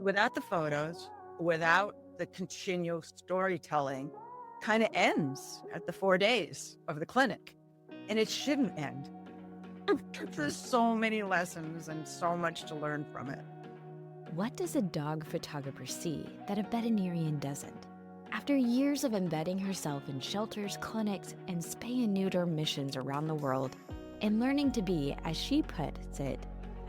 Without the photos, without the continual storytelling, kind of ends at the 4 days of the clinic. And it shouldn't end. There's so many lessons and so much to learn from it. What does a dog photographer see that a veterinarian doesn't? After years of embedding herself in shelters, clinics, and spay and neuter missions around the world, and learning to be, as she puts it,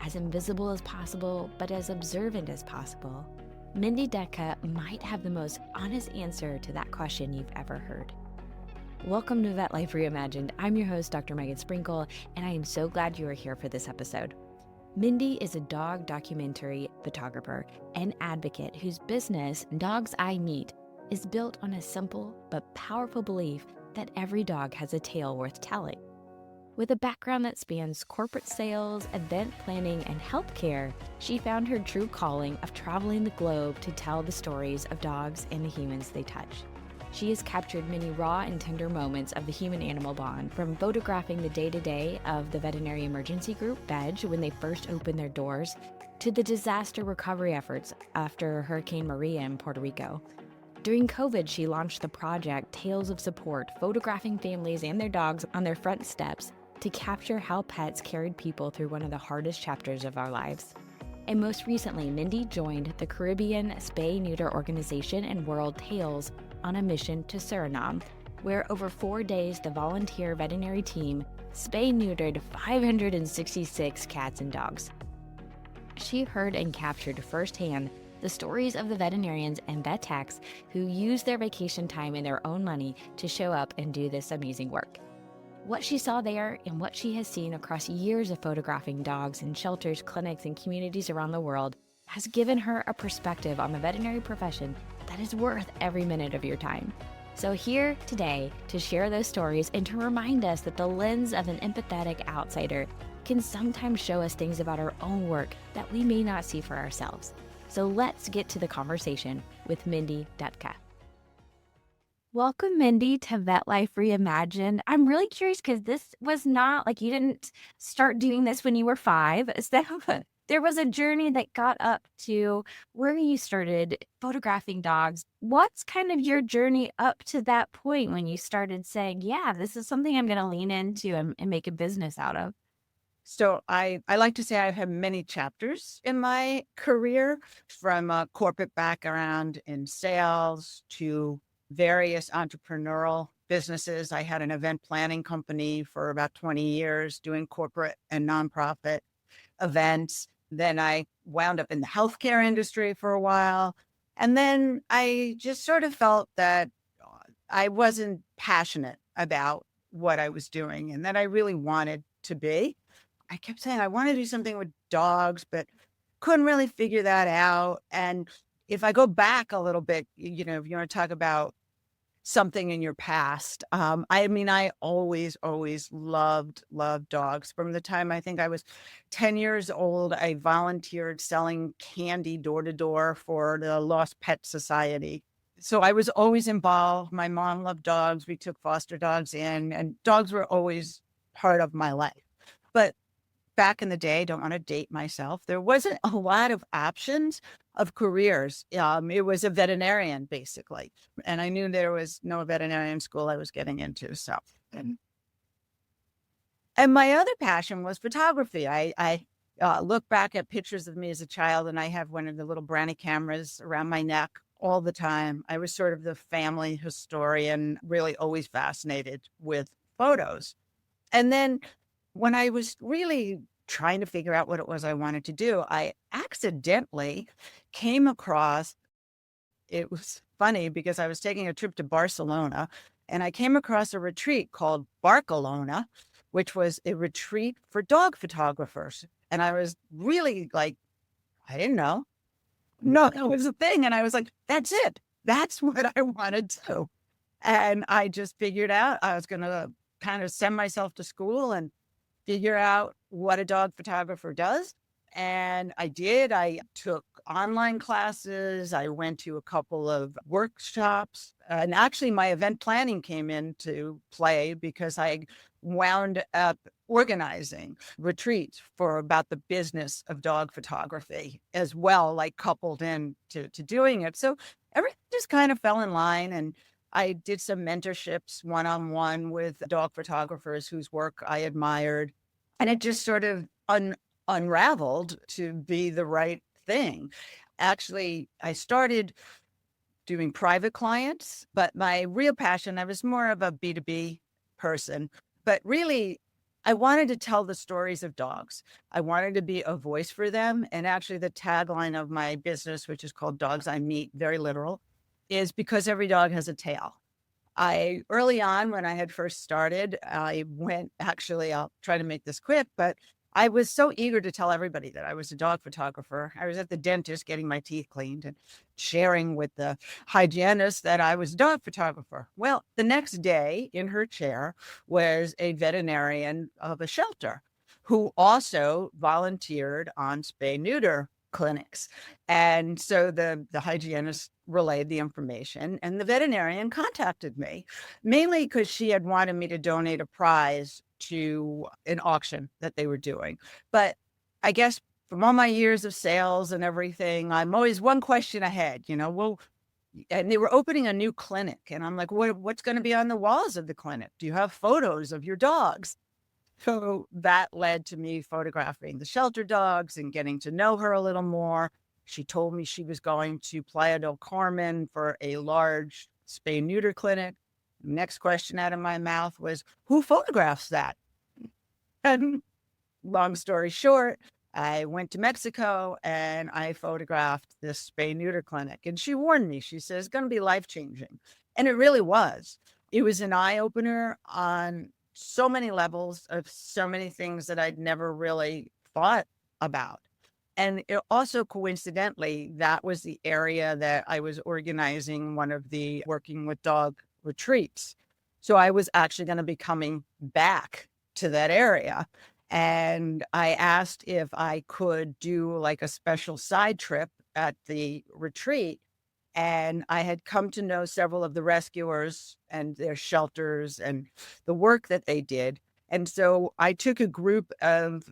as invisible as possible, but as observant as possible, Mindy Dutka might have the most honest answer to that question you've ever heard. Welcome to Vet Life Reimagined. I'm your host, Dr. Megan Sprinkle, and I am so glad you are here for this episode. Mindy is a dog documentary photographer and advocate whose business, Dogs I Meet, is built on a simple but powerful belief that every dog has a tale worth telling. With a background that spans corporate sales, event planning, and healthcare, she found her true calling of traveling the globe to tell the stories of dogs and the humans they touch. She has captured many raw and tender moments of the human-animal bond, from photographing the day-to-day of the Veterinary Emergency Group, VEG, when they first opened their doors, to the disaster recovery efforts after Hurricane Maria in Puerto Rico. During COVID, she launched the project Tales of Support, photographing families and their dogs on their front steps to capture how pets carried people through one of the hardest chapters of our lives. And most recently, Mindy joined the Caribbean spay-neuter organization and World Tales on a mission to Suriname, where over 4 days the volunteer veterinary team spay-neutered 566 cats and dogs. She heard and captured firsthand the stories of the veterinarians and vet techs who use their vacation time and their own money to show up and do this amazing work. What she saw there and what she has seen across years of photographing dogs in shelters, clinics, and communities around the world has given her a perspective on the veterinary profession that is worth every minute of your time. So here today to share those stories and to remind us that the lens of an empathetic outsider can sometimes show us things about our own work that we may not see for ourselves. So let's get to the conversation with Mindy Dutka. Welcome, Mindy, to Vet Life Reimagined. I'm really curious because this was not like you didn't start doing this when you were 5. So there was a journey that got up to where you started photographing dogs. What's kind of your journey up to that point when you started saying, yeah, this is something I'm going to lean into and make a business out of? So I like to say I've had many chapters in my career, from a corporate background in sales to various entrepreneurial businesses. I had an event planning company for about 20 years doing corporate and nonprofit events. Then I wound up in the healthcare industry for a while. And then I just sort of felt that I wasn't passionate about what I was doing and that I really wanted to be. I kept saying I want to do something with dogs, but couldn't really figure that out. And if I go back a little bit, if you want to talk about something in your past, I always loved dogs. From the time I think I was 10 years old, I volunteered selling candy door to door for the Lost Pet Society. So I was always involved. My mom loved dogs. We took foster dogs in, and dogs were always part of my life. But back in the day, don't want to date myself, there wasn't a lot of options of careers. It was a veterinarian, basically. And I knew there was no veterinarian school I was getting into. And my other passion was photography. I look back at pictures of me as a child, and I have one of the little Brownie cameras around my neck all the time. I was sort of the family historian, really always fascinated with photos. And then when I was really trying to figure out what it was I wanted to do, I accidentally came across, it was funny because I was taking a trip to Barcelona and I came across a retreat called Barcelona, which was a retreat for dog photographers. And I was really like, I didn't know. No, that was a thing. And I was like, that's it. That's what I want to do. And I just figured out I was going to kind of send myself to school and figure out what a dog photographer does. And I did. I took online classes. I went to a couple of workshops. And actually, my event planning came into play because I wound up organizing retreats for about the business of dog photography as well, like coupled in to doing it. So everything just kind of fell in line. And I did some mentorships one-on-one with dog photographers whose work I admired. And it just sort of unraveled to be the right thing. Actually, I started doing private clients, but my real passion, I was more of a B2B person, but really I wanted to tell the stories of dogs. I wanted to be a voice for them. And actually the tagline of my business, which is called Dogs I Meet, very literal, is because every dog has a tail. I early on when I had first started, I went actually, I'll try to make this quick, but I was so eager to tell everybody that I was a dog photographer. I was at the dentist getting my teeth cleaned and sharing with the hygienist that I was a dog photographer. Well, the next day in her chair was a veterinarian of a shelter who also volunteered on spay-neuter clinics. And so the hygienist relayed the information and the veterinarian contacted me, mainly because she had wanted me to donate a prize to an auction that they were doing. But I guess from all my years of sales and everything, I'm always one question ahead, well, and they were opening a new clinic. And I'm like, what's going to be on the walls of the clinic? Do you have photos of your dogs? So that led to me photographing the shelter dogs and getting to know her a little more. She told me she was going to Playa del Carmen for a large spay neuter clinic. Next question out of my mouth was, who photographs that? And long story short, I went to Mexico and I photographed this spay neuter clinic. And she warned me, she says, it's going to be life changing. And it really was. It was an eye opener on so many levels of so many things that I'd never really thought about. And it also coincidentally, that was the area that I was organizing one of the working with dog retreats. So I was actually going to be coming back to that area. And I asked if I could do like a special side trip at the retreat. And I had come to know several of the rescuers and their shelters and the work that they did. And so I took a group of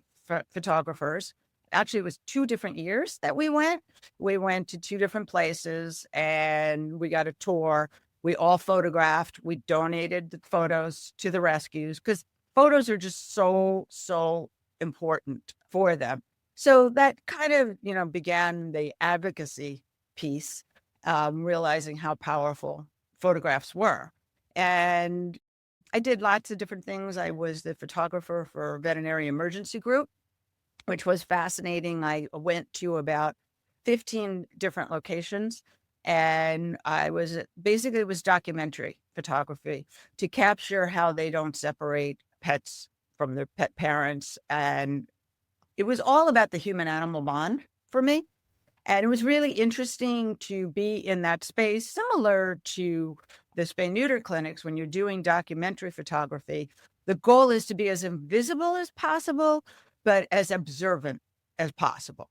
photographers. Actually, it was 2 different years that we went. We went to 2 different places and we got a tour. We all photographed. We donated the photos to the rescues because photos are just so important for them. So that kind of, began the advocacy piece, realizing how powerful photographs were. And I did lots of different things. I was the photographer for Veterinary Emergency Group, which was fascinating. I went to about 15 different locations and I was basically it was documentary photography to capture how they don't separate pets from their pet parents. And it was all about the human animal bond for me. And it was really interesting to be in that space, similar to the spay neuter clinics when you're doing documentary photography. The goal is to be as invisible as possible, but as observant as possible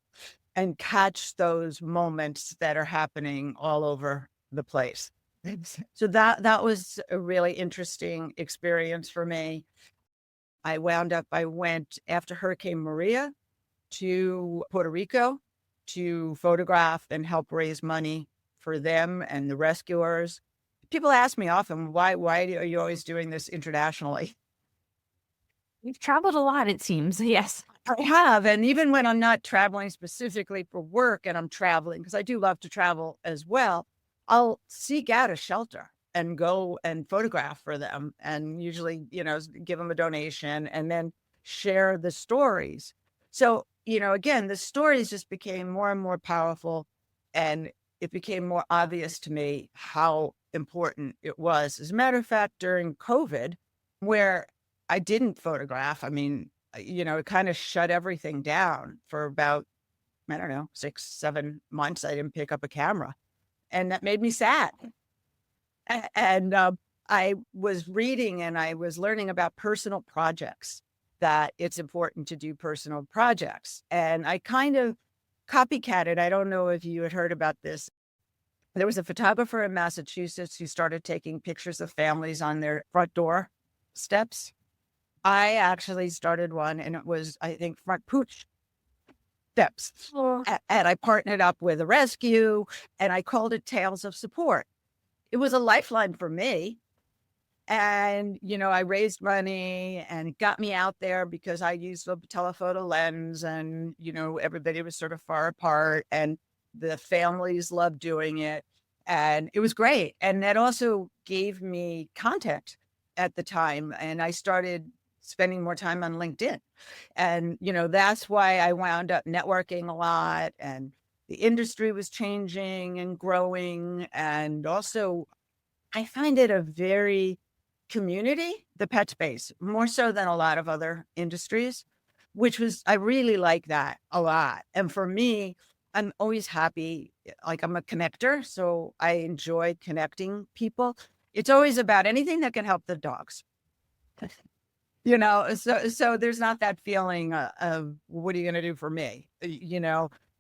and catch those moments that are happening all over the place. So that was a really interesting experience for me. I went after Hurricane Maria to Puerto Rico to photograph and help raise money for them and the rescuers. People ask me often, why are you always doing this internationally? You've traveled a lot, it seems. Yes. I have. And even when I'm not traveling specifically for work and I'm traveling, because I do love to travel as well, I'll seek out a shelter and go and photograph for them and usually, give them a donation and then share the stories. So, again, the stories just became more and more powerful and it became more obvious to me how important it was. As a matter of fact, during COVID, where I didn't photograph, I mean, it kind of shut everything down for about, I don't know, 6-7 months. I didn't pick up a camera and that made me sad. And I was reading and I was learning about personal projects, that it's important to do personal projects. And I kind of copycatted. I don't know if you had heard about this. There was a photographer in Massachusetts who started taking pictures of families on their front door steps. I actually started one, and it was, I think, front pooch steps. Oh. And I partnered up with a rescue, and I called it Tales of Support. It was a lifeline for me. And, I raised money and it got me out there because I used a telephoto lens and, everybody was sort of far apart and the families loved doing it. And it was great. And that also gave me content at the time. And I started spending more time on LinkedIn. And, that's why I wound up networking a lot. And the industry was changing and growing. And also, I find it a very community, the pet space, more so than a lot of other industries, which was, I really like that a lot. And for me, I'm always happy. Like I'm a connector. So I enjoy connecting people. It's always about anything that can help the dogs. So there's not that feeling of what are you going to do for me,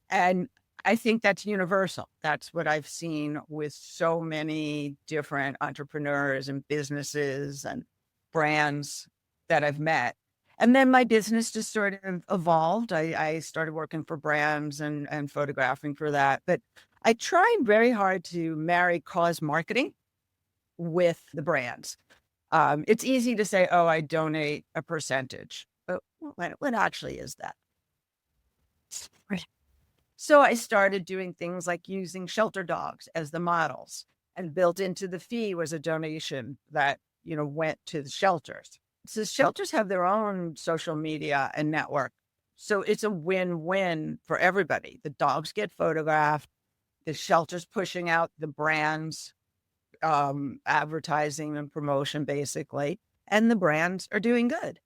and I think that's universal. That's what I've seen with so many different entrepreneurs and businesses and brands that I've met. And then my business just sort of evolved. I started working for brands and photographing for that. But I try very hard to marry cause marketing with the brands. It's easy to say, oh, I donate a percentage, but what actually is that? Right. So I started doing things like using shelter dogs as the models, and built into the fee was a donation that, went to the shelters. So shelters have their own social media and network. So it's a win-win for everybody. The dogs get photographed, the shelters pushing out the brands, advertising and promotion basically, and the brands are doing good.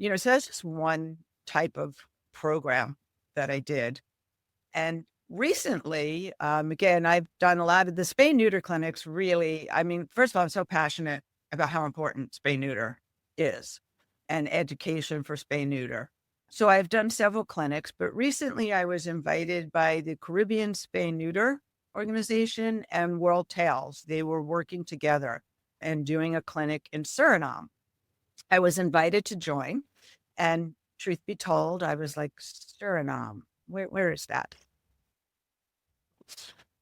So that's just one type of program that I did. And recently, again, I've done a lot of the spay neuter clinics. Really, I mean, first of all, I'm so passionate about how important spay neuter is and education for spay neuter. So I've done several clinics, but recently I was invited by the Caribbean Spay Neuter organization and World Tales. They were working together and doing a clinic in Suriname. I was invited to join, and truth be told, I was like, Suriname, where is that?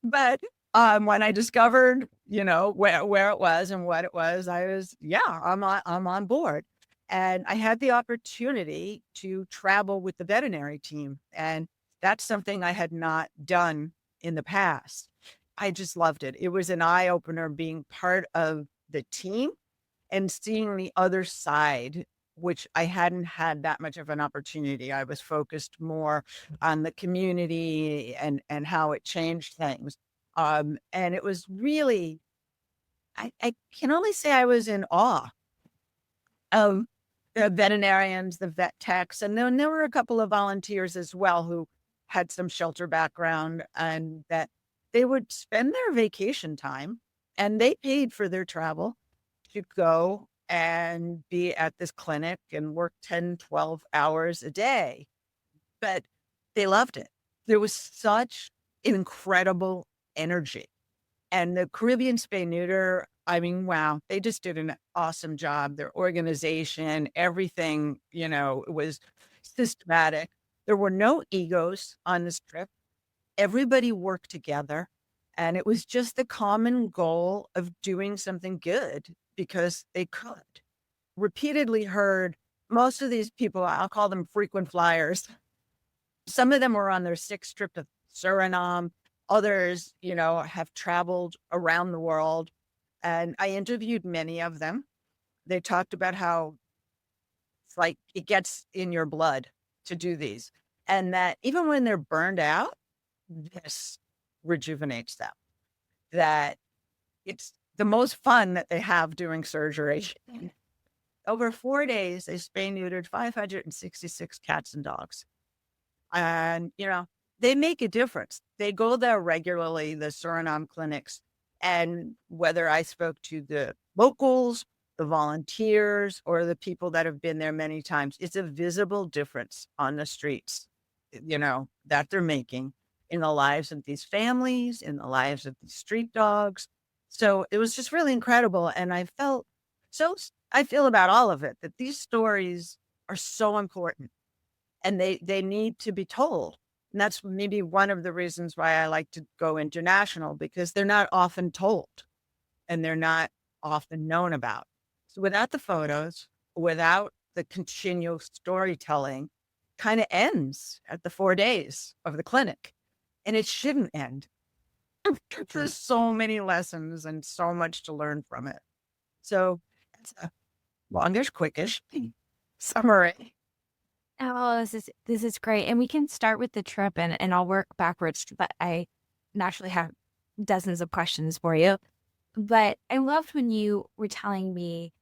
But when I discovered, where it was and what it was, I was, yeah, I'm on board. And I had the opportunity to travel with the veterinary team. And that's something I had not done in the past. I just loved it. It was an eye opener being part of the team and seeing the other side, which I hadn't had that much of an opportunity. I was focused more on the community and how it changed things. And it was really, I can only say I was in awe of the veterinarians, the vet techs, and then there were a couple of volunteers as well who had some shelter background, and that they would spend their vacation time and they paid for their travel to go and be at this clinic and work 10, 12 hours a day. But they loved it. There was such incredible energy. And the Caribbean Spay Neuter, I mean, wow, they just did an awesome job. Their organization, everything, was systematic. There were no egos on this trip. Everybody worked together. And it was just the common goal of doing something good because they could. Repeatedly heard most of these people, I'll call them frequent flyers. Some of them were on their sixth trip to Suriname. Others, have traveled around the world. And I interviewed many of them. They talked about how it's like it gets in your blood to do these. And that even when they're burned out, this rejuvenates them. That it's the most fun that they have doing surgery. Over 4 days, they spay neutered 566 cats and dogs. And, they make a difference. They go there regularly, the Suriname clinics. And whether I spoke to the locals, the volunteers, or the people that have been there many times, it's a visible difference on the streets, that they're making in the lives of these families, in the lives of these street dogs. So it was just really incredible. And I felt so I feel about all of it, that these stories are so important and they need to be told. And that's maybe one of the reasons why I like to go international, because they're not often told and they're not often known about. So without the photos, without the continual storytelling, kind of ends at the 4 days of the clinic. And it shouldn't end. There's so many lessons and so much to learn from it. So it's a longish, quickish summary. Oh, this is great. And we can start with the trip and I'll work backwards, but I naturally have dozens of questions for you. But I loved when you were telling me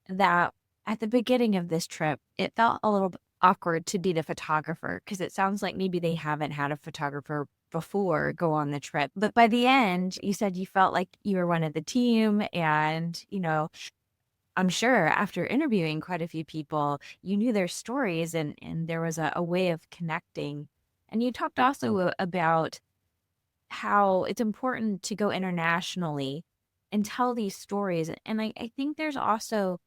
that at the beginning of this trip, it felt a little bit awkward to be the photographer because it sounds like maybe they haven't had a photographer before go on the trip. But by the end, you said you felt like you were one of the team and, I'm sure after interviewing quite a few people, you knew their stories and there was a way of connecting. And you talked also about how it's important to go internationally and tell these stories. And I think there's also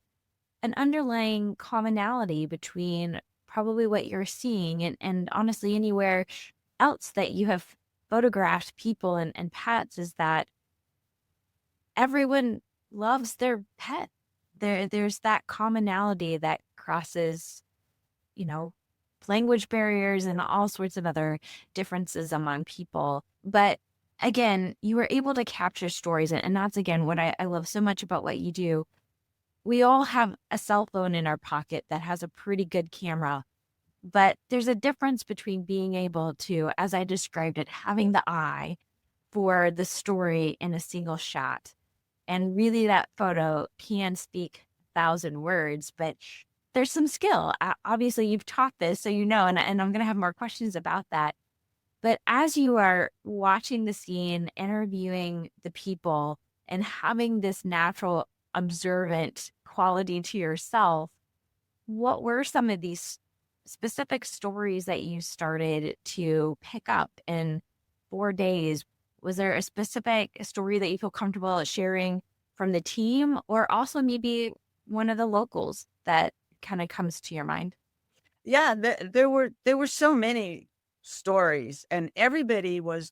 an underlying commonality between probably what you're seeing and honestly anywhere else that you have photographed people and pets is that everyone loves their pet. There's that commonality that crosses, you know, language barriers and all sorts of other differences among people. But again, you were able to capture stories. And that's, again, what I love so much about what you do. We all have a cell phone in our pocket that has a pretty good camera, but there's a difference between being able to, as I described it, having the eye for the story in a single shot. And really, that photo can speak 1,000 words, but there's some skill. Obviously, you've taught this, so and I'm going to have more questions about that. But as you are watching the scene, interviewing the people, and having this natural observant quality to yourself, what were some of these specific stories that you started to pick up in 4 days? Was there a specific story that you feel comfortable sharing from the team, or also maybe one of the locals that kind of comes to your mind? Yeah, there were so many stories, and everybody was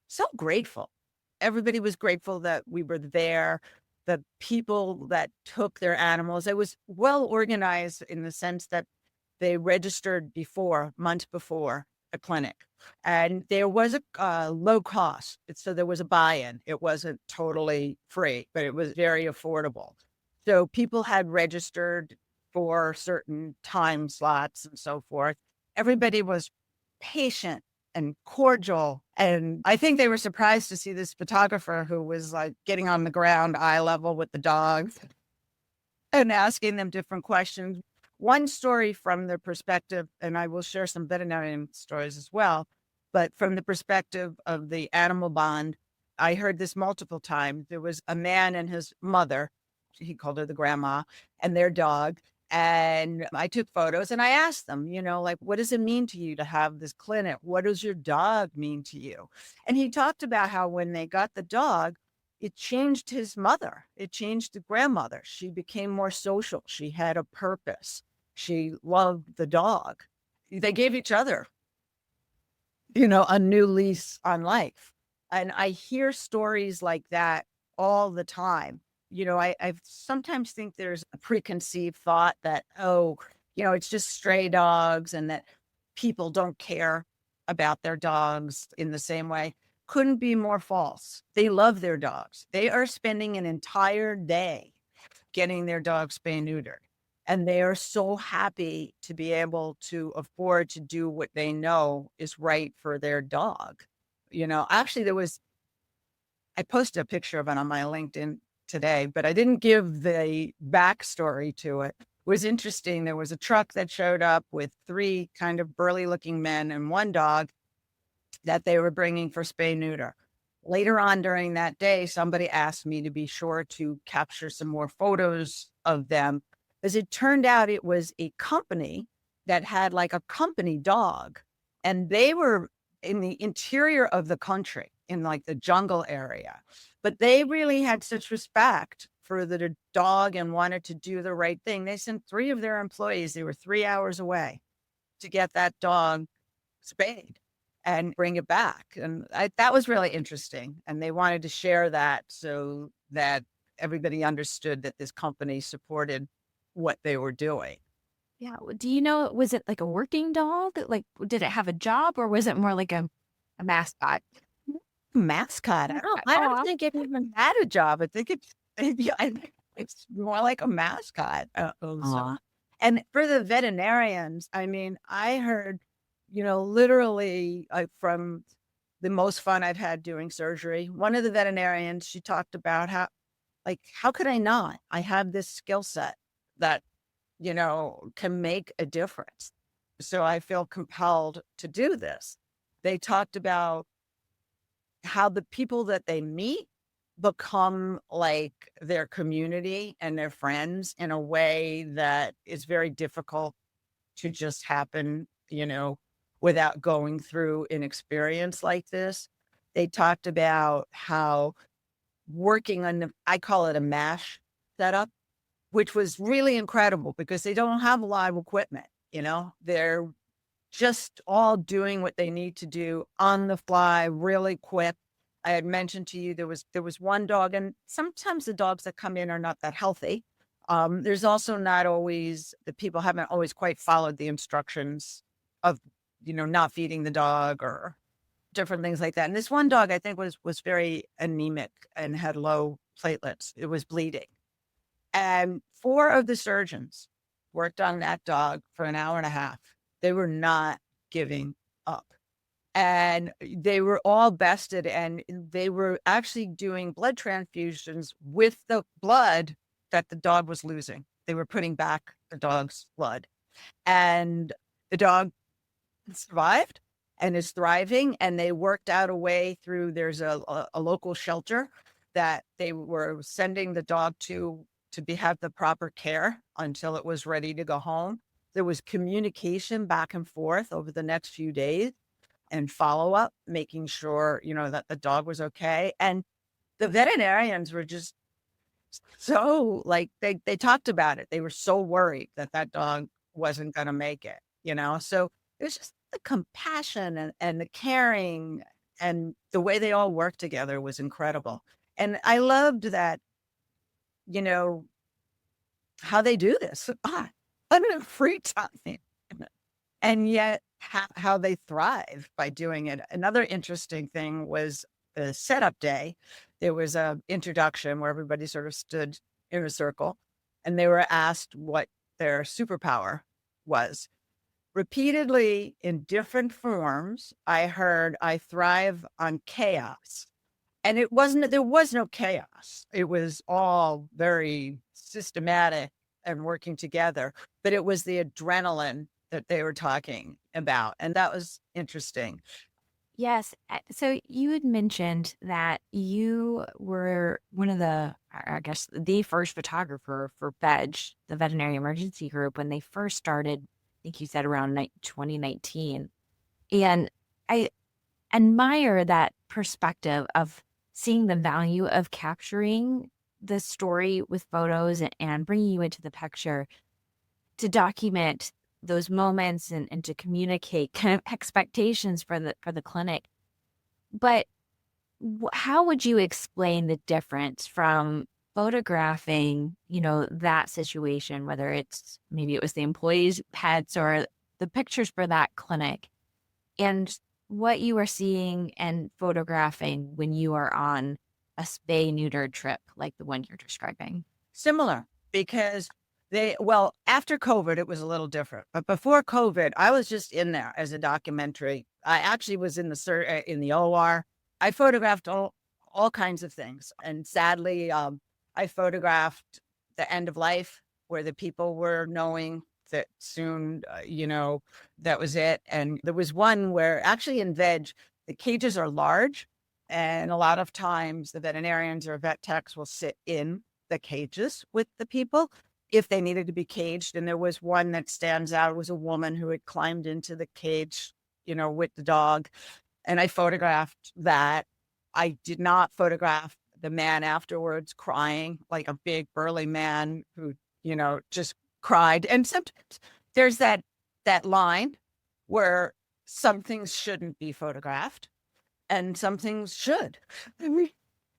so grateful. Everybody was grateful that we were there. The people that took their animals, it was well organized in the sense that they registered months before a clinic. And there was a low cost. So there was a buy-in. It wasn't totally free, but it was very affordable. So people had registered for certain time slots and so forth. Everybody was patient and cordial. And I think they were surprised to see this photographer who was like getting on the ground eye level with the dogs and asking them different questions. One story from the perspective, and I will share some veterinarian stories as well, but from the perspective of the animal bond, I heard this multiple times. There was a man and his mother, he called her the grandma, and their dog. And I took photos and I asked them, like, what does it mean to you to have this clinic? What does your dog mean to you? And he talked about how when they got the dog, it changed his mother. It changed the grandmother. She became more social. She had a purpose. She loved the dog. They gave each other, a new lease on life. And I hear stories like that all the time. I sometimes think there's a preconceived thought that, oh, it's just stray dogs and that people don't care about their dogs in the same way. Couldn't be more false. They love their dogs. They are spending an entire day getting their dog spay-neutered. And they are so happy to be able to afford to do what they know is right for their dog. Actually, I posted a picture of it on my LinkedIn today, but I didn't give the backstory to it. It was interesting. There was a truck that showed up with 3 kind of burly looking men and 1 dog that they were bringing for spay-neuter. Later on during that day, somebody asked me to be sure to capture some more photos of them. As it turned out, it was a company that had like a company dog, and they were in the interior of the country in like the jungle area. But they really had such respect for the dog and wanted to do the right thing, they sent 3 of their employees, they were 3 hours away, to get that dog spayed and bring it back. And that was really interesting. And they wanted to share that so that everybody understood that this company supported what they were doing. Yeah. Do you know, was it like a working dog? Like, did it have a job or was it more like a mascot? Mascot. I don't Aw. think it even had a job. I think it's more like a mascot. Aw. And for the veterinarians, I mean, I heard, literally from the most fun I've had doing surgery. One of the veterinarians, she talked about how could I not? I have this skill set that, can make a difference. So I feel compelled to do this. They talked about how the people that they meet become like their community and their friends in a way that is very difficult to just happen, without going through an experience like this. They talked about how working on I call it a MASH setup, which was really incredible because they don't have live equipment, they're just all doing what they need to do on the fly, really quick. I had mentioned to you there was one dog, and sometimes the dogs that come in are not that healthy. There's also not always the people haven't always quite followed the instructions of not feeding the dog or different things like that. And this one dog I think was very anemic and had low platelets. It was bleeding, and 4 of the surgeons worked on that dog for an hour and a half. They were not giving up. And they were all bested, and they were actually doing blood transfusions with the blood that the dog was losing. They were putting back the dog's blood. And the dog survived and is thriving. And they worked out a way through, there's a local shelter that they were sending the dog to have the proper care until it was ready to go home. There was communication back and forth over the next few days and follow up, making sure, that the dog was okay. And the veterinarians were just so like, they talked about it. They were so worried that that dog wasn't going to make it, So it was just the compassion and the caring and the way they all worked together was incredible. And I loved that, you know, how they do this on a free time. And yet how they thrive by doing it. Another interesting thing was the setup day. There was a introduction where everybody sort of stood in a circle and they were asked what their superpower was. Repeatedly in different forms, I heard, I thrive on chaos. And there was no chaos. It was all very systematic and working together, but it was the adrenaline that they were talking about. And that was interesting. Yes. So you had mentioned that you were one of I guess, the first photographer for the Veterinary Emergency Group, when they first started. I think you said around 2019. And I admire that perspective of seeing the value of capturing the story with photos and bringing you into the picture to document those moments and to communicate kind of expectations for the clinic. But how would you explain the difference from photographing, that situation, whether maybe it was the employees' pets or the pictures for that clinic, and what you are seeing and photographing when you are on a spay-neuter trip like the one you're describing? Similar, because after COVID, it was a little different. But before COVID, I was just in there as a documentary. I actually was in the OR. I photographed all kinds of things. And sadly, I photographed the end of life where the people were knowing that soon, that was it. And there was one where actually in veg, the cages are large. And a lot of times the veterinarians or vet techs will sit in the cages with the people if they needed to be caged. And there was one that stands out. It was a woman who had climbed into the cage, with the dog. And I photographed that. I did not photograph the man afterwards crying, like a big burly man who, just cried. And sometimes there's that line where some things shouldn't be photographed and some things should.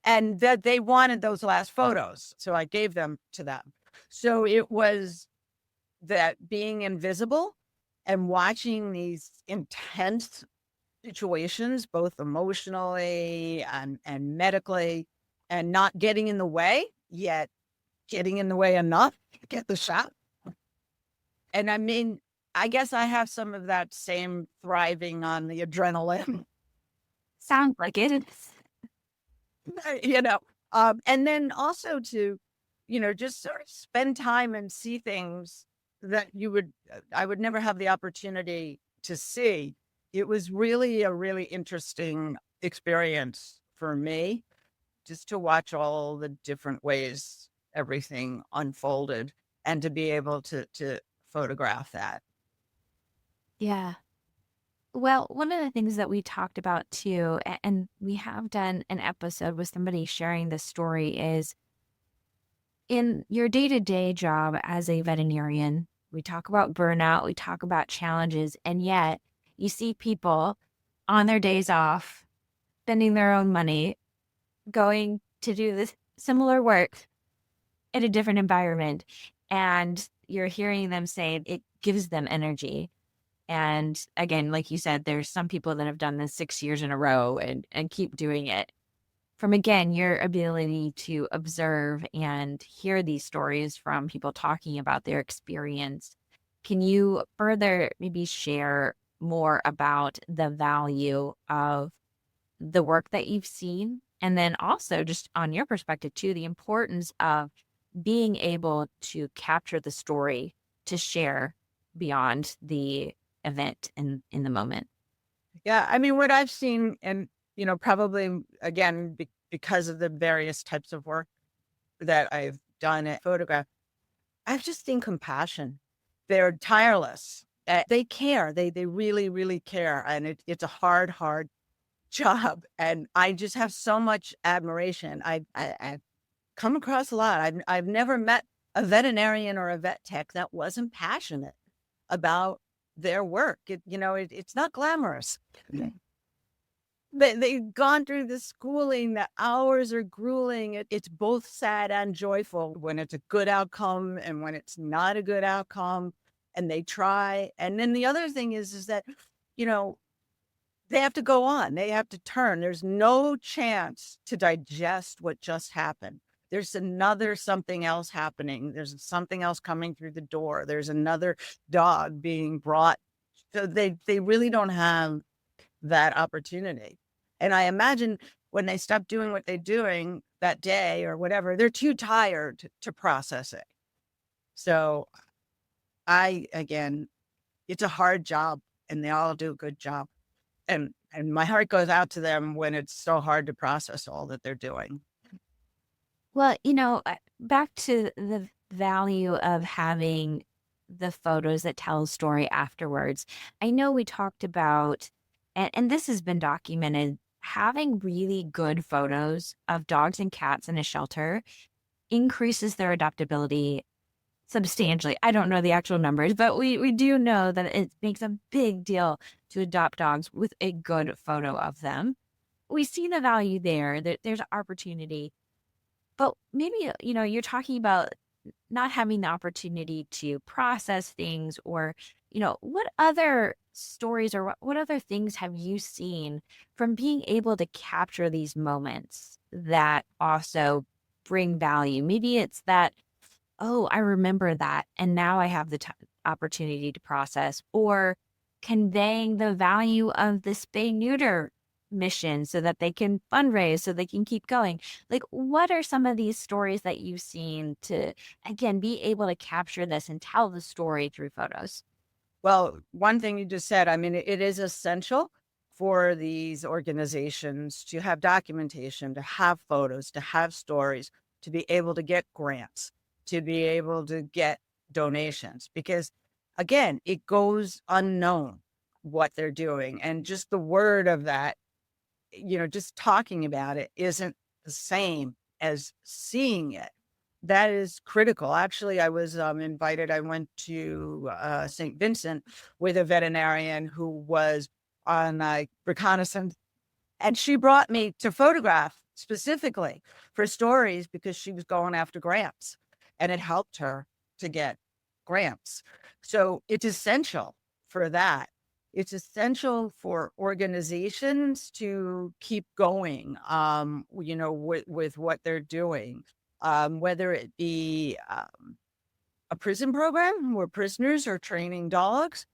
And that they wanted those last photos. So I gave them to them. So it was that being invisible and watching these intense situations, both emotionally and medically, and not getting in the way, yet getting in the way enough to get the shot. And I mean, I guess I have some of that same thriving on the adrenaline, Sounds like it. you know. And then also to, just sort of spend time and see things that I would never have the opportunity to see. It was really a really interesting experience for me, just to watch all the different ways everything unfolded and to be able to photograph that. Yeah. Well, one of the things that we talked about too, and we have done an episode with somebody sharing this story, is in your day-to-day job as a veterinarian, we talk about burnout, we talk about challenges, and yet you see people on their days off spending their own money, going to do this similar work in a different environment. And you're hearing them say it gives them energy. And again, like you said, there's some people that have done this 6 years in a row and keep doing it. From again, your ability to observe and hear these stories from people talking about their experience, can you further maybe share more about the value of the work that you've seen? And then also just on your perspective too, the importance of being able to capture the story to share beyond the event in the moment. Yeah, I mean, what I've seen, and probably again because of the various types of work that I've done at photograph, I've just seen compassion. They're tireless. They care. They really, really care, and it's a hard job. And I just have so much admiration. I've come across a lot. I've never met a veterinarian or a vet tech that wasn't passionate about their work. It's not glamorous. They've gone through the schooling, the hours are grueling. It's both sad and joyful when it's a good outcome and when it's not a good outcome, and they try. And then the other thing is that, you know, they have to go on. They have to turn. There's no chance to digest what just happened. There's another something else happening. There's something else coming through the door. There's another dog being brought. So they really don't have that opportunity. And I imagine when they stop doing what they're doing that day or whatever, they're too tired to process it. So again, it's a hard job and they all do a good job. And my heart goes out to them when it's so hard to process all that they're doing. Well, back to the value of having the photos that tell a story afterwards. I know we talked about, and this has been documented, having really good photos of dogs and cats in a shelter increases their adaptability substantially. I don't know the actual numbers, but we do know that it makes a big deal to adopt dogs with a good photo of them. We see the value there, that there's opportunity. But maybe, you're talking about not having the opportunity to process things, or, what other stories or what other things have you seen from being able to capture these moments that also bring value? Maybe it's that, oh, I remember that, and now I have the opportunity to process, or conveying the value of the spay-neuter mission so that they can fundraise, so they can keep going. Like, what are some of these stories that you've seen to, again, be able to capture this and tell the story through photos? Well, one thing you just said, I mean, it is essential for these organizations to have documentation, to have photos, to have stories, to be able to get grants, to be able to get donations, because again, it goes unknown what they're doing. And just the word of that, just talking about it isn't the same as seeing it. That is critical. Actually, I was invited. I went to St. Vincent with a veterinarian who was on reconnaissance, and she brought me to photograph specifically for stories because she was going after grants, and it helped her to get grants. So it's essential for that. It's essential for organizations to keep going, with what they're doing, whether it be a prison program where prisoners are training dogs.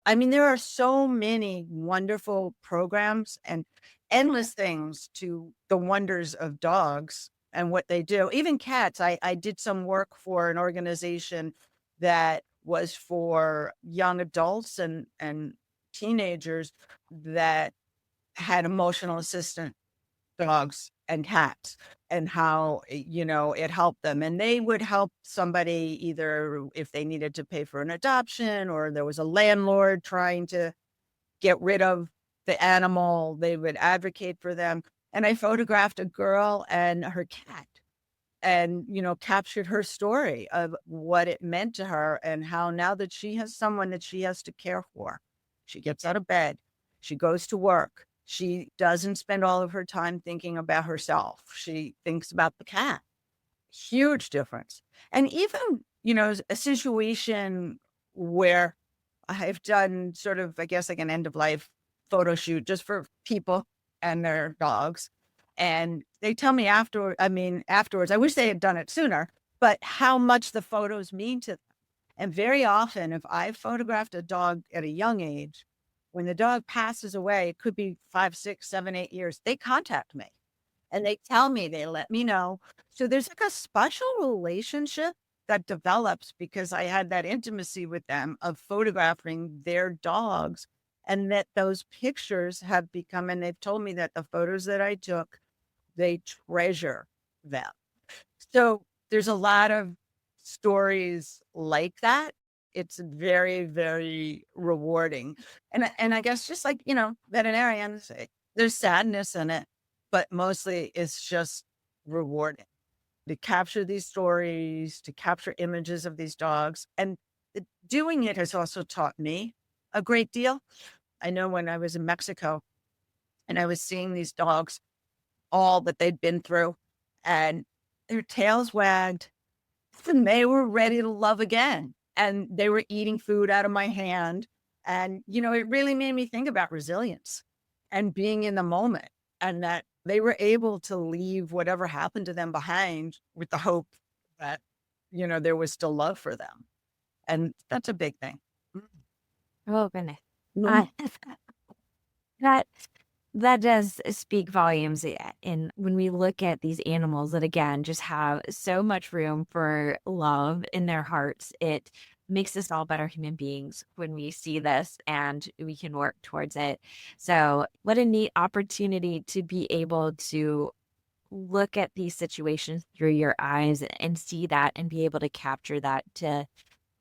I mean, there are so many wonderful programs and endless things to the wonders of dogs and what they do. Even cats. I did some work for an organization that was for young adults and teenagers that had emotional assistant dogs and cats, and how, it helped them. And they would help somebody either if they needed to pay for an adoption or there was a landlord trying to get rid of the animal, they would advocate for them. And I photographed a girl and her cat and, captured her story of what it meant to her and how now that she has someone that she has to care for, she gets out of bed, she goes to work. She doesn't spend all of her time thinking about herself. She thinks about the cat. Huge difference. And even, a situation where I've done sort of, I guess, like an end of life photo shoot just for people and their dogs. And they tell me afterwards, I wish they had done it sooner, but how much the photos mean to them. And very often, if I photographed a dog at a young age, when the dog passes away, it could be 5, 6, 7, 8 years, they contact me and they tell me, they let me know. So there's like a special relationship that develops because I had that intimacy with them of photographing their dogs, and that those pictures have become, and they've told me that the photos that I took, they treasure them. So there's a lot of stories like that. It's very, very rewarding. And I guess just like, veterinarians, there's sadness in it, but mostly it's just rewarding to capture these stories, to capture images of these dogs. And doing it has also taught me a great deal. I know when I was in Mexico and I was seeing these dogs, all that they'd been through, and their tails wagged, and they were ready to love again. And they were eating food out of my hand. And, it really made me think about resilience and being in the moment, and that they were able to leave whatever happened to them behind with the hope that, there was still love for them. And that's a big thing. Oh, goodness. Mhm. That that does speak volumes. And when we look at these animals that, again, just have so much room for love in their hearts, it makes us all better human beings when we see this and we can work towards it. So, what a neat opportunity to be able to look at these situations through your eyes and see that and be able to capture that, to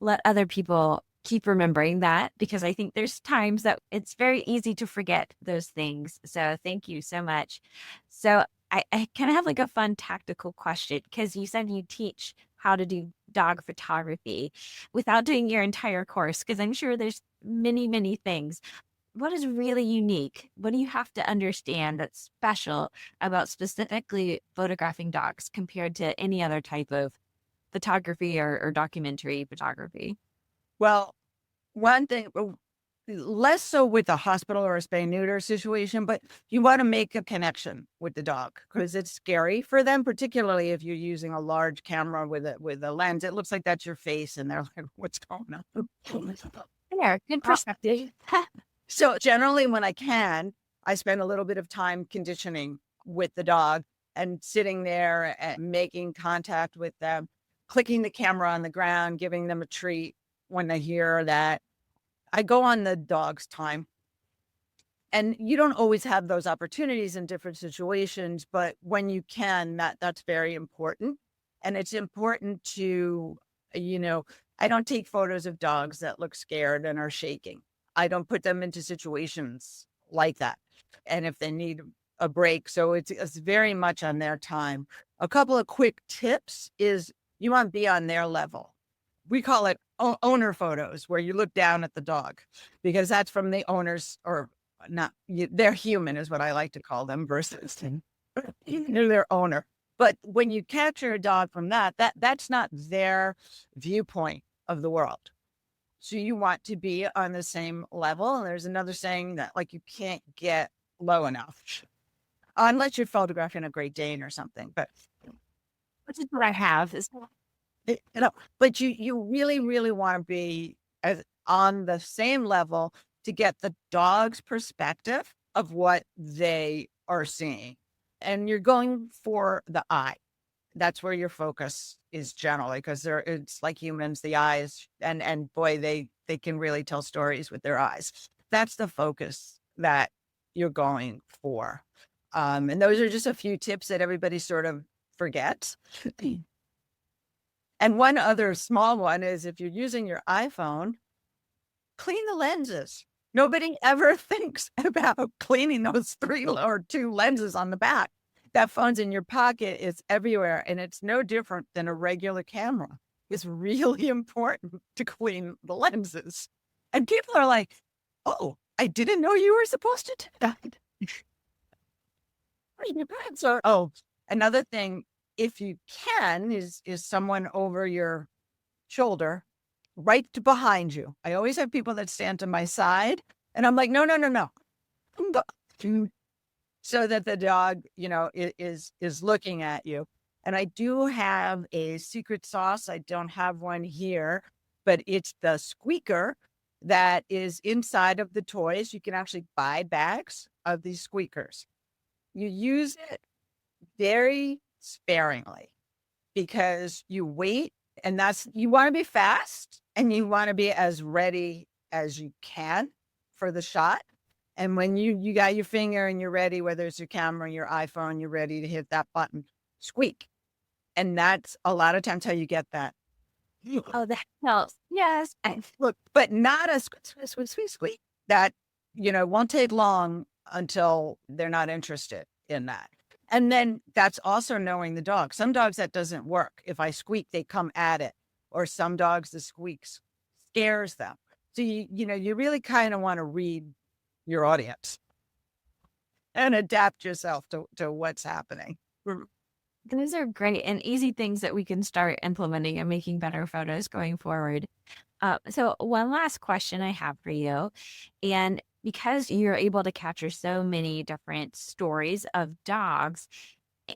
let other people keep remembering that, because I think there's times that it's very easy to forget those things. So thank you so much. So I kind of have like a fun tactical question, because you said you teach how to do dog photography without doing your entire course, because I'm sure there's many, many things. What is really unique? What do you have to understand that's special about specifically photographing dogs compared to any other type of photography or documentary photography? Well, one thing, less so with a hospital or a spay-neuter situation, but you want to make a connection with the dog because it's scary for them, particularly if you're using a large camera with a lens. It looks like that's your face, and they're like, "What's going on?" There, good perspective. So generally, when I can, I spend a little bit of time conditioning with the dog and sitting there and making contact with them, clicking the camera on the ground, giving them a treat when they hear that. I go on the dog's time. And you don't always have those opportunities in different situations, but when you can, that's very important. And it's important to, you know, I don't take photos of dogs that look scared and are shaking. I don't put them into situations like that. And if they need a break. So it's very much on their time. A couple of quick tips is you want to be on their level. We call it owner photos, where you look down at the dog, because that's from the owners, or not, they're human is what I like to call them, versus they're their owner. But when you capture a dog from that's not their viewpoint of the world. So you want to be on the same level. And there's another saying that, like, you can't get low enough unless you're photographing a Great Dane or something. But which is what I have is, but you really, really want to be on the same level to get the dog's perspective of what they are seeing. And you're going for the eye. That's where your focus is generally, because it's like humans, the eyes, and boy, they can really tell stories with their eyes. That's the focus that you're going for. And those are just a few tips that everybody sort of forgets. And one other small one is, if you're using your iPhone, clean the lenses. Nobody ever thinks about cleaning those 3 or 2 lenses on the back. That phone's in your pocket, it's everywhere, and it's no different than a regular camera. It's really important to clean the lenses. And people are like, oh, I didn't know you were supposed to do that. So, another thing, if you can, is someone over your shoulder, right behind you. I always have people that stand to my side, and I'm like, no. So that the dog, is looking at you. And I do have a secret sauce. I don't have one here, but it's the squeaker that is inside of the toys. You can actually buy bags of these squeakers. You use it very sparingly, because you wait, and you want to be fast, and you want to be as ready as you can for the shot. And when you got your finger and you're ready, whether it's your camera, your iPhone, you're ready to hit that button, squeak. And that's a lot of times how you get that. Oh, that helps. Yes. Look, but not a squeak. That, won't take long until they're not interested in that. And then that's also knowing the dog. Some dogs that doesn't work. If I squeak, they come at it. Or some dogs, the squeaks scares them. So you really kind of want to read your audience and adapt yourself to what's happening. Those are great and easy things that we can start implementing and making better photos going forward. So one last question I have for you, and because you're able to capture so many different stories of dogs,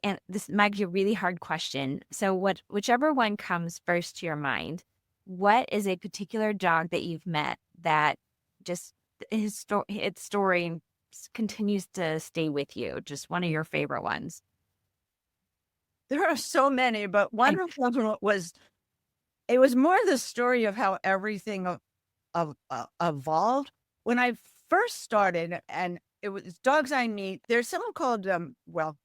and this might be a really hard question. So whichever one comes first to your mind, what is a particular dog that you've met that just its story continues to stay with you? Just one of your favorite ones. There are so many, but one of them was more the story of how everything evolved. When I first started, and it was dogs I meet, there's someone called,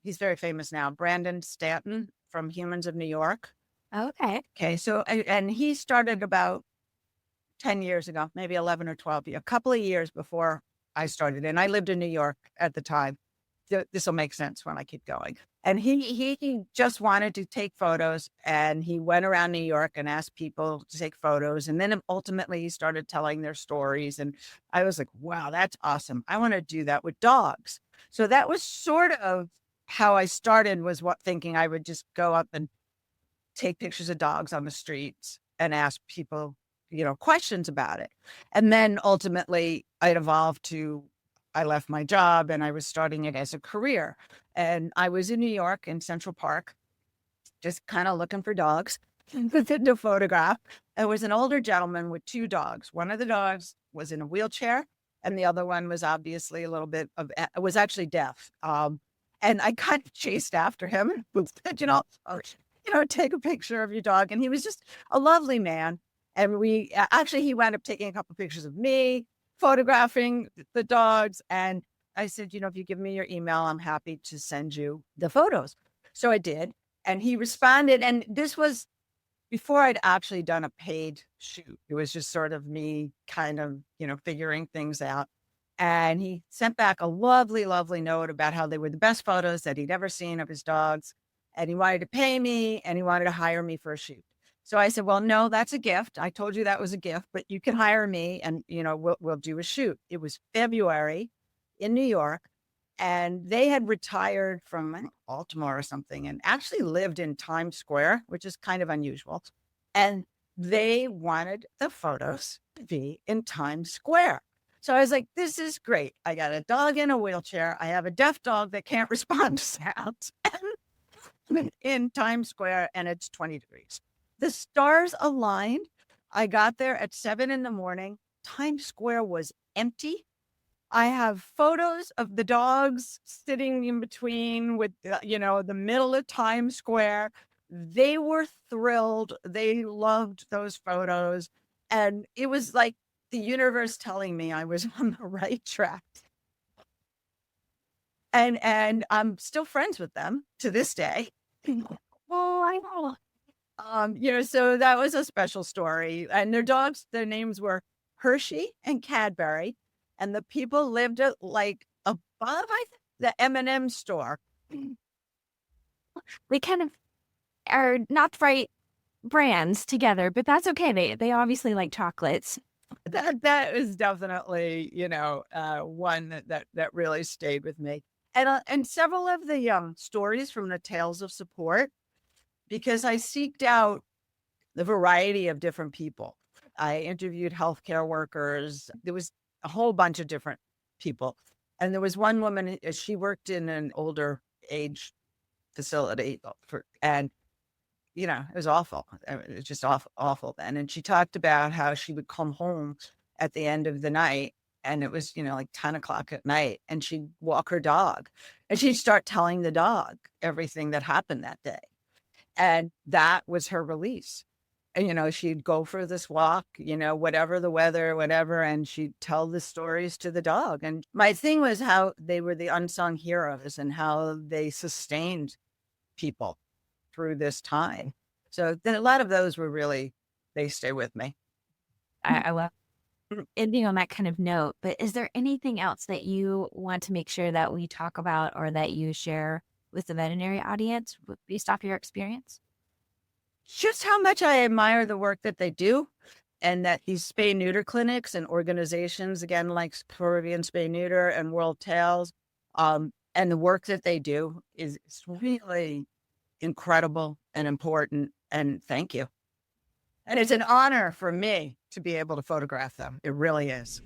he's very famous now, Brandon Stanton from Humans of New York. Okay. Okay, so, and he started about 10 years ago, maybe 11 or 12, a couple of years before I started. And I lived in New York at the time. This will make sense when I keep going. And he just wanted to take photos, and he went around New York and asked people to take photos. And then ultimately he started telling their stories. And I was like, wow, that's awesome. I want to do that with dogs. So that was sort of how I started, was thinking I would just go up and take pictures of dogs on the streets and ask people, questions about it. And then ultimately it evolved to, I left my job and I was starting it as a career. And I was in New York in Central Park, just kind of looking for dogs to photograph. There was an older gentleman with 2 dogs. One of the dogs was in a wheelchair, and the other one was obviously was actually deaf. And I kind of chased after him and said, take a picture of your dog. And he was just a lovely man. And he wound up taking a couple of pictures of me, photographing the dogs. And I said, if you give me your email, I'm happy to send you the photos. So I did. And he responded. And this was before I'd actually done a paid shoot. It was just sort of me kind of, figuring things out. And he sent back a lovely, lovely note about how they were the best photos that he'd ever seen of his dogs. And he wanted to pay me and he wanted to hire me for a shoot. So I said, well, no, that's a gift. I told you that was a gift, but you can hire me and, we'll do a shoot. It was February in New York. And they had retired from, I think, Baltimore or something, and actually lived in Times Square, which is kind of unusual. And they wanted the photos to be in Times Square. So I was like, this is great. I got a dog in a wheelchair. I have a deaf dog that can't respond to sounds in Times Square, and it's 20 degrees. The stars aligned. I got there at 7 a.m. Times Square was empty. I have photos of the dogs sitting in between with, the middle of Times Square. They were thrilled. They loved those photos. And it was like the universe telling me I was on the right track. And I'm still friends with them to this day. Oh, I know. So that was a special story. And their dogs, their names were Hershey and Cadbury. And the people lived at like above, I think, the M&M store. They kind of are not the right brands together, but that's okay. They obviously like chocolates. That is definitely, one that really stayed with me. And several of the stories from the Tales of Support, because I seeked out the variety of different people. I interviewed healthcare workers. There was a whole bunch of different people. And there was one woman, she worked in an older age facility and it was awful. It was just awful then. And she talked about how she would come home at the end of the night, and it was, like 10 o'clock at night, and she'd walk her dog and she'd start telling the dog everything that happened that day. And that was her release. And, she'd go for this walk, whatever the weather, whatever, and she'd tell the stories to the dog. And my thing was how they were the unsung heroes and how they sustained people through this time. So then a lot of those were really, they stay with me. I love ending on that kind of note, but is there anything else that you want to make sure that we talk about or that you share with the veterinary audience based off your experience? Just how much I admire the work that they do, and that these spay-neuter clinics and organizations, again, like Caribbean Spay-Neuter and World Tales, and the work that they do is really incredible and important. And thank you. And it's an honor for me to be able to photograph them. It really is.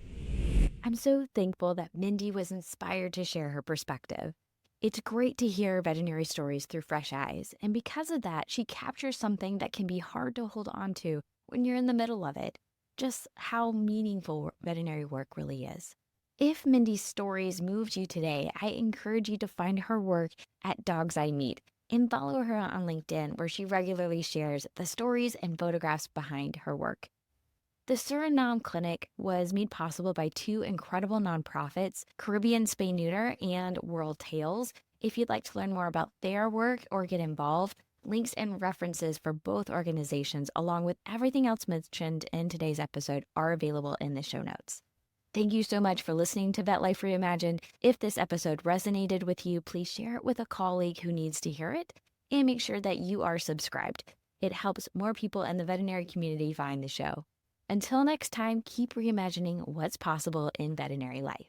I'm so thankful that Mindy was inspired to share her perspective. It's great to hear veterinary stories through fresh eyes, and because of that, she captures something that can be hard to hold on to when you're in the middle of it, just how meaningful veterinary work really is. If Mindy's stories moved you today, I encourage you to find her work at Dogs I Meet and follow her on LinkedIn, where she regularly shares the stories and photographs behind her work. The Suriname Clinic was made possible by two incredible nonprofits, Caribbean Spay-Neuter and World Tales. If you'd like to learn more about their work or get involved, links and references for both organizations, along with everything else mentioned in today's episode, are available in the show notes. Thank you so much for listening to Vet Life Reimagined. If this episode resonated with you, please share it with a colleague who needs to hear it, and make sure that you are subscribed. It helps more people in the veterinary community find the show. Until next time, keep reimagining what's possible in veterinary life.